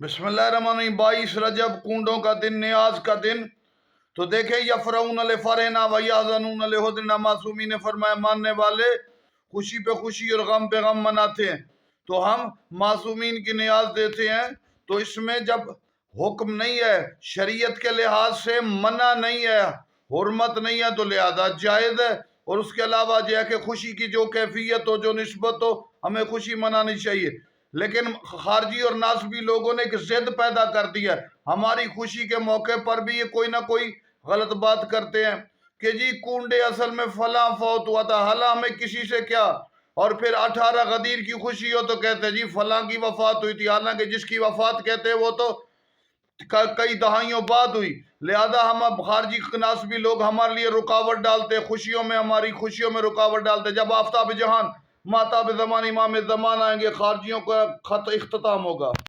बिस्मिल्लाहिर्रहमानिर्रहीम। 22 रजब कूडों का दिन, न्याज का दिन। तो देखे यफरऊन फरेना वयाज़नून हुदना, मासूमी ने फरमाया मानने वाले खुशी पे खुशी और गम पे गम मनाते हैं। तो हम मासूमीन की न्याज देते हैं। तो इसमें जब हुक्म नहीं है, शरीयत के लिहाज से मना नहीं है, हुर्मत नहीं है, तो लिहाजा जायज़ है। और उसके अलावा जो है कि खुशी की जो कैफियत हो, जो निस्बत हो, हमें खुशी मनानी चाहिए। लेकिन खारजी और नासबी लोगों ने एक जिद पैदा कर दी है, हमारी खुशी के मौके पर भी ये कोई ना कोई गलत बात करते हैं कि जी कूंडे असल में फला फौत हुआ था, हाला हमें किसी से क्या। और फिर 18 गदीर की खुशी हो तो कहते हैं जी फला की वफात हुई थी, हालांकि जिसकी वफात कहते हैं वो तो कई दहाइयों बाद हुई। लिहाजा हम अब खारजी नासबी लोग हमारे लिए रुकावट डालते, खुशियों में, हमारी खुशियों में रुकावट डालते। जब आफ्ताब जहान माताब ज़मान इमाम ज़मान आएंगे, खारजियों का खत इख्तिताम होगा।